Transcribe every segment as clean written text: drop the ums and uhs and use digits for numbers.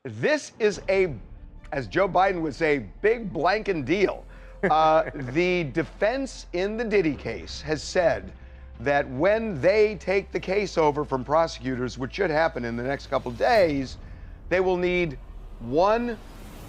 This is as Joe Biden would say, big blanking deal. The defense in the Diddy case has said that when they take the case over from prosecutors, which should happen in the next couple of days, they will need 1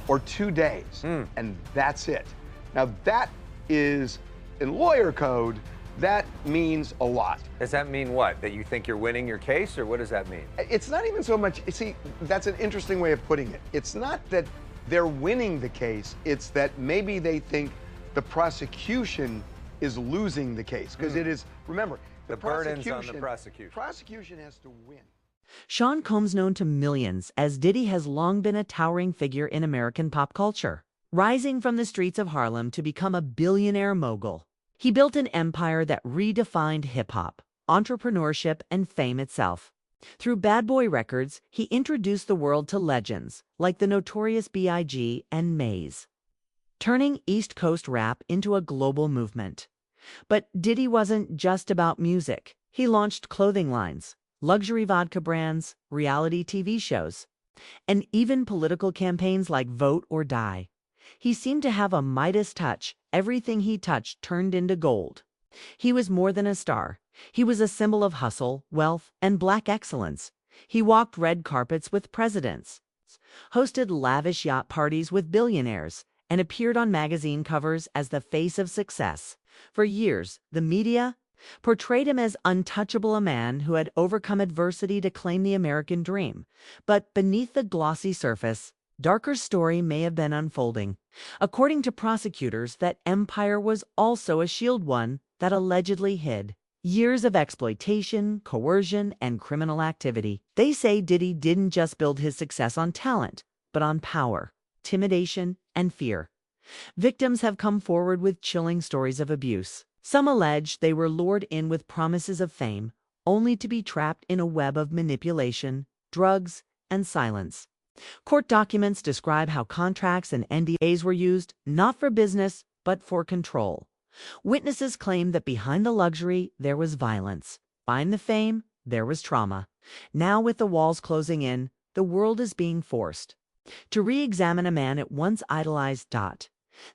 or 2 days, and that's it. Now that is, in lawyer code, that means a lot. Does that mean what? That you think you're winning your case, or what does that mean? It's not even so much, see, that's an interesting way of putting it. It's not that they're winning the case, it's that maybe they think the prosecution is losing the case. Because it is, remember, the burden's on the prosecution. Prosecution has to win. Sean Combs, known to millions as Diddy, has long been a towering figure in American pop culture, rising from the streets of Harlem to become a billionaire mogul. He built an empire that redefined hip-hop, entrepreneurship, and fame itself. Through Bad Boy Records, he introduced the world to legends like the Notorious B.I.G. and Maze, turning East Coast rap into a global movement. But Diddy wasn't just about music. He launched clothing lines, luxury vodka brands, reality TV shows, and even political campaigns like Vote or Die. He seemed to have a Midas touch. Everything he touched turned into gold. He was more than a star. He was a symbol of hustle, wealth, and black excellence. He walked red carpets with presidents, hosted lavish yacht parties with billionaires, and appeared on magazine covers as the face of success. For years, the media portrayed him as untouchable, a man who had overcome adversity to claim the American dream. But beneath the glossy surface, darker story may have been unfolding. According to prosecutors, that empire was also a shield, one that allegedly hid years of exploitation, coercion, and criminal activity. They say Diddy didn't just build his success on talent, but on power, intimidation, and fear. Victims have come forward with chilling stories of abuse. Some allege they were lured in with promises of fame, only to be trapped in a web of manipulation, drugs, and silence. Court documents describe how contracts and NDAs were used, not for business, but for control. Witnesses claim that behind the luxury, there was violence. Behind the fame, there was trauma. Now, with the walls closing in, the world is being forced to re-examine a man it once idolized.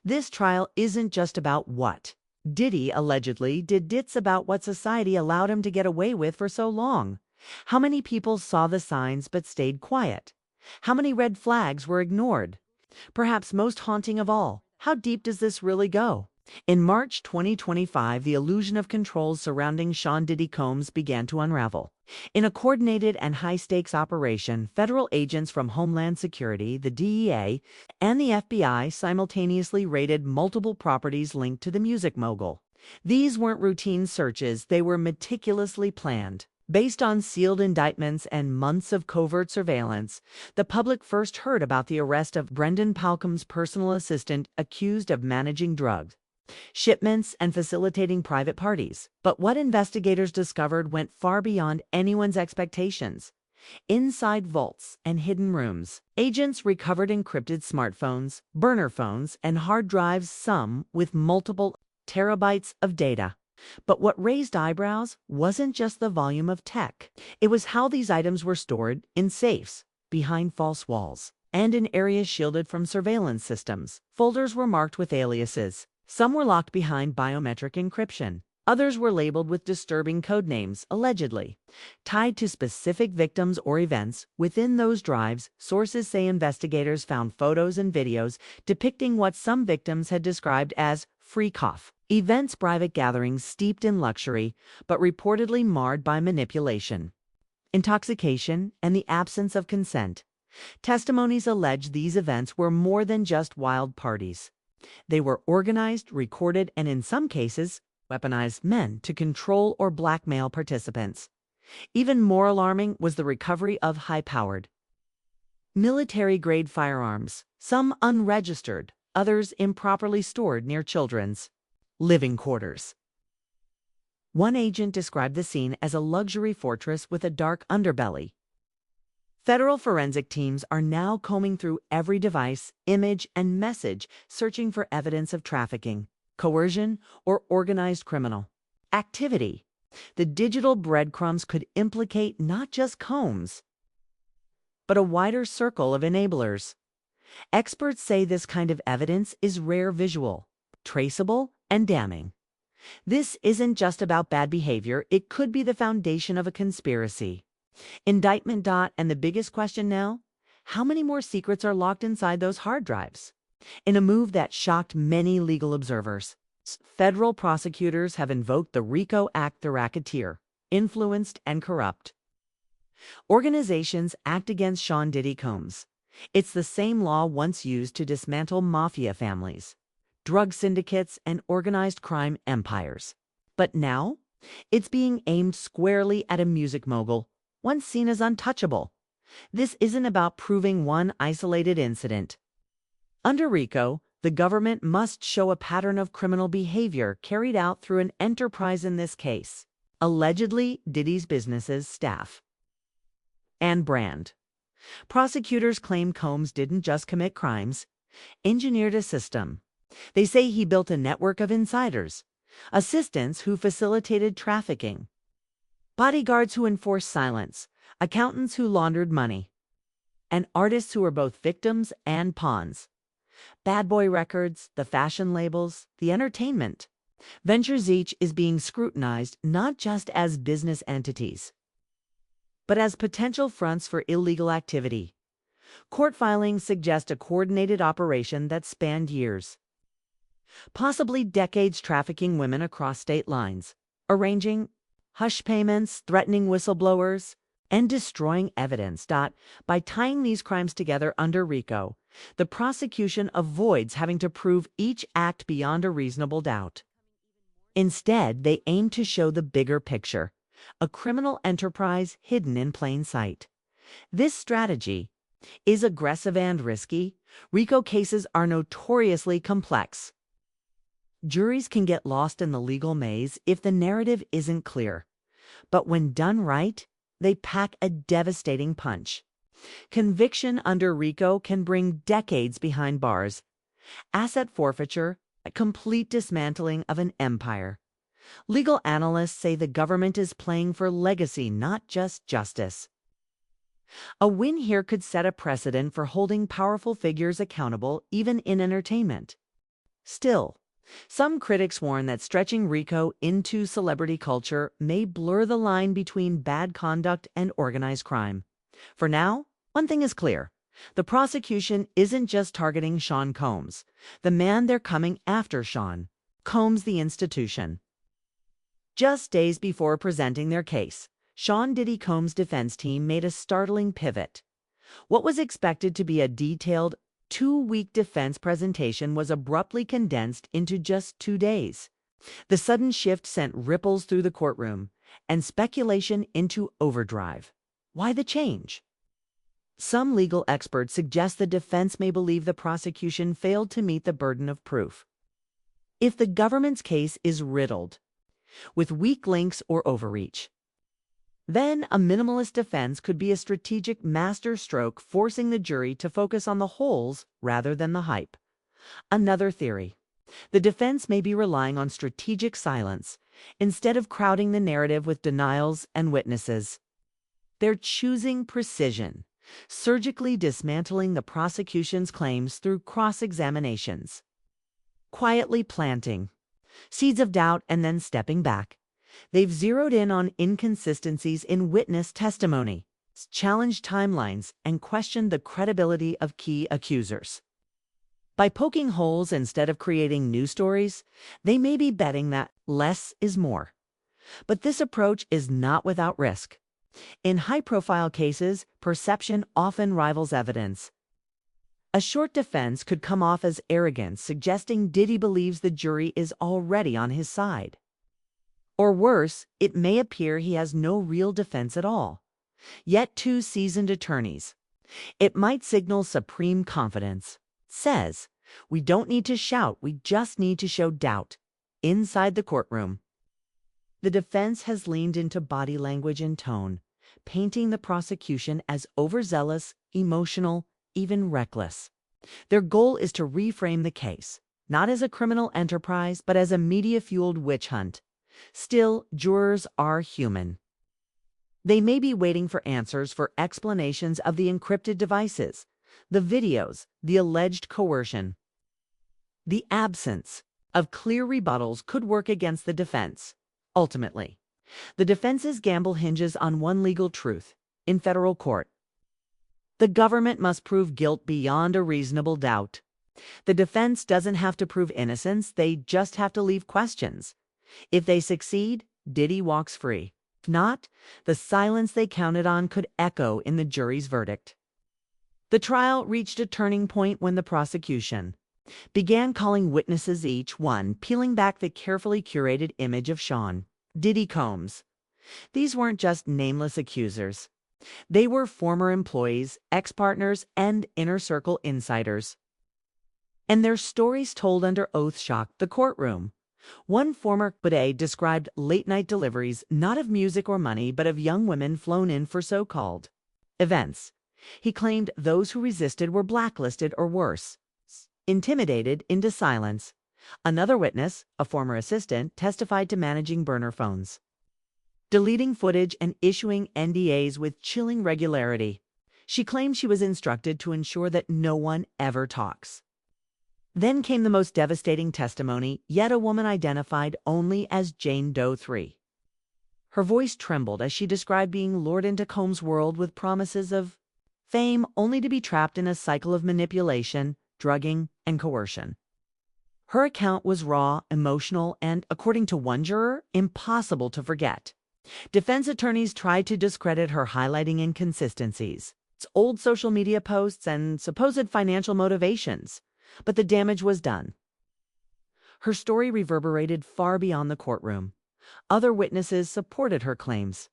This trial isn't just about what Diddy allegedly did, it's about what society allowed him to get away with for so long. How many people saw the signs but stayed quiet? How many red flags were ignored? Perhaps most haunting of all, how deep does this really go? In March 2025, the illusion of control surrounding Sean Diddy Combs began to unravel. In a coordinated and high-stakes operation, federal agents from Homeland Security, the DEA, and the FBI simultaneously raided multiple properties linked to the music mogul. These weren't routine searches, they were meticulously planned. Based on sealed indictments and months of covert surveillance, the public first heard about the arrest of Brendan Palcom's personal assistant accused of managing drugs, shipments, and facilitating private parties. But what investigators discovered went far beyond anyone's expectations. Inside vaults and hidden rooms, agents recovered encrypted smartphones, burner phones, and hard drives, some with multiple terabytes of data. But what raised eyebrows wasn't just the volume of tech. It was how these items were stored in safes, behind false walls, and in areas shielded from surveillance systems. Folders were marked with aliases. Some were locked behind biometric encryption. Others were labeled with disturbing codenames, allegedly tied to specific victims or events. Within those drives, sources say investigators found photos and videos depicting what some victims had described as freak-off events, private gatherings steeped in luxury, but reportedly marred by manipulation, intoxication, and the absence of consent. Testimonies allege these events were more than just wild parties. They were organized, recorded, and in some cases, weaponized meant to control or blackmail participants. Even more alarming was the recovery of high-powered, military-grade firearms, some unregistered, others improperly stored near children's living quarters. One agent described the scene as a luxury fortress with a dark underbelly. Federal forensic teams are now combing through every device, image, and message, searching for evidence of trafficking, coercion, or organized criminal activity. The digital breadcrumbs could implicate not just Combs, but a wider circle of enablers. Experts say this kind of evidence is rare visual, traceable, and damning. This isn't just about bad behavior, it could be the foundation of a conspiracy. Indictment. And the biggest question now? How many more secrets are locked inside those hard drives? In a move that shocked many legal observers, federal prosecutors have invoked the RICO Act the racketeer, influenced and corrupt. Organizations act against Sean Diddy Combs. It's the same law once used to dismantle mafia families, drug syndicates, and organized crime empires. But now, it's being aimed squarely at a music mogul, once seen as untouchable. This isn't about proving one isolated incident. Under RICO, the government must show a pattern of criminal behavior carried out through an enterprise, in this case, allegedly Diddy's business's staff and brand. Prosecutors claim Combs didn't just commit crimes, engineered a system. They say he built a network of insiders, assistants who facilitated trafficking, bodyguards who enforced silence, accountants who laundered money, and artists who were both victims and pawns. Bad Boy Records, the fashion labels, the entertainment. Ventures each is being scrutinized not just as business entities, but as potential fronts for illegal activity. Court filings suggest a coordinated operation that spanned years, possibly decades, trafficking women across state lines, arranging hush payments, threatening whistleblowers, and destroying evidence. By tying these crimes together under RICO, the prosecution avoids having to prove each act beyond a reasonable doubt. Instead, they aim to show the bigger picture, a criminal enterprise hidden in plain sight. This strategy is aggressive and risky. RICO cases are notoriously complex. Juries can get lost in the legal maze if the narrative isn't clear. But when done right, they pack a devastating punch. Conviction under RICO can bring decades behind bars, asset forfeiture, a complete dismantling of an empire. Legal analysts say the government is playing for legacy, not just justice. A win here could set a precedent for holding powerful figures accountable, even in entertainment. Still, some critics warn that stretching RICO into celebrity culture may blur the line between bad conduct and organized crime. For now, one thing is clear. The prosecution isn't just targeting Sean Combs, the man they're coming after. Sean Combs, the institution. Just days before presenting their case, Sean Diddy Combs' defense team made a startling pivot. What was expected to be a detailed, 2-week defense presentation was abruptly condensed into just 2 days. The sudden shift sent ripples through the courtroom and speculation into overdrive. Why the change? Some legal experts suggest the defense may believe the prosecution failed to meet the burden of proof. If the government's case is riddled with weak links or overreach, then a minimalist defense could be a strategic masterstroke, forcing the jury to focus on the holes rather than the hype. Another theory: the defense may be relying on strategic silence instead of crowding the narrative with denials and witnesses. They're choosing precision, surgically dismantling the prosecution's claims through cross-examinations, quietly planting seeds of doubt and then stepping back. They've zeroed in on inconsistencies in witness testimony, challenged timelines, and questioned the credibility of key accusers. By poking holes instead of creating new stories, they may be betting that less is more. But this approach is not without risk. In high-profile cases, perception often rivals evidence. A short defense could come off as arrogance, suggesting Diddy believes the jury is already on his side. Or worse, it may appear he has no real defense at all. Yet 2 seasoned attorneys. It might signal supreme confidence. Says, we don't need to shout, we just need to show doubt. Inside the courtroom, the defense has leaned into body language and tone, painting the prosecution as overzealous, emotional, even reckless. Their goal is to reframe the case, not as a criminal enterprise, but as a media-fueled witch hunt. Still, jurors are human. They may be waiting for answers for explanations of the encrypted devices, the videos, the alleged coercion. The absence of clear rebuttals could work against the defense. Ultimately, the defense's gamble hinges on one legal truth: in federal court, the government must prove guilt beyond a reasonable doubt. The defense doesn't have to prove innocence, they just have to leave questions. If they succeed, Diddy walks free. If not, the silence they counted on could echo in the jury's verdict. The trial reached a turning point when the prosecution began calling witnesses, each one peeling back the carefully curated image of Sean Diddy Combs. These weren't just nameless accusers. They were former employees, ex-partners, and inner circle insiders. And their stories told under oath shocked the courtroom. One former bidet described late-night deliveries not of music or money, but of young women flown in for so-called events. He claimed those who resisted were blacklisted or worse, intimidated into silence. Another witness, a former assistant, testified to managing burner phones, deleting footage, and issuing NDAs with chilling regularity. She claimed she was instructed to ensure that no one ever talks. Then came the most devastating testimony, yet a woman identified only as Jane Doe 3. Her voice trembled as she described being lured into Combs' world with promises of fame, only to be trapped in a cycle of manipulation, drugging, and coercion. Her account was raw, emotional, and, according to one juror, impossible to forget. Defense attorneys tried to discredit her, highlighting inconsistencies, old social media posts, and supposed financial motivations. But the damage was done. Her story reverberated far beyond the courtroom. Other witnesses supported her claims,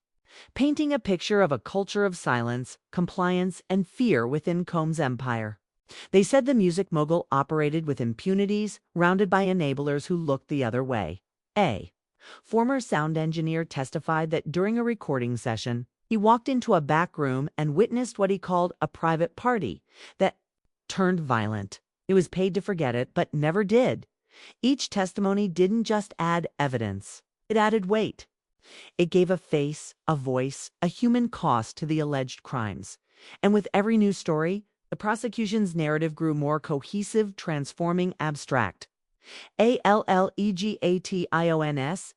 painting a picture of a culture of silence, compliance, and fear within Combs' empire. They said the music mogul operated with impunities, rounded by enablers who looked the other way. A former sound engineer testified that during a recording session, he walked into a back room and witnessed what he called a private party that turned violent. He was paid to forget it, but never did. Each testimony didn't just add evidence, it added weight. It gave a face, a voice, a human cost to the alleged crimes. And with every new story, the prosecution's narrative grew more cohesive, transforming abstract allegations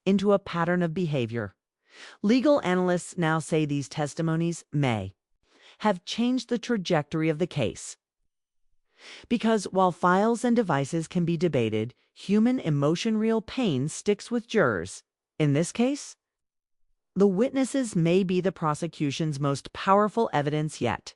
into a pattern of behavior. Legal analysts now say these testimonies may have changed the trajectory of the case. Because while files and devices can be debated, human emotion, real pain sticks with jurors. In this case, the witnesses may be the prosecution's most powerful evidence yet.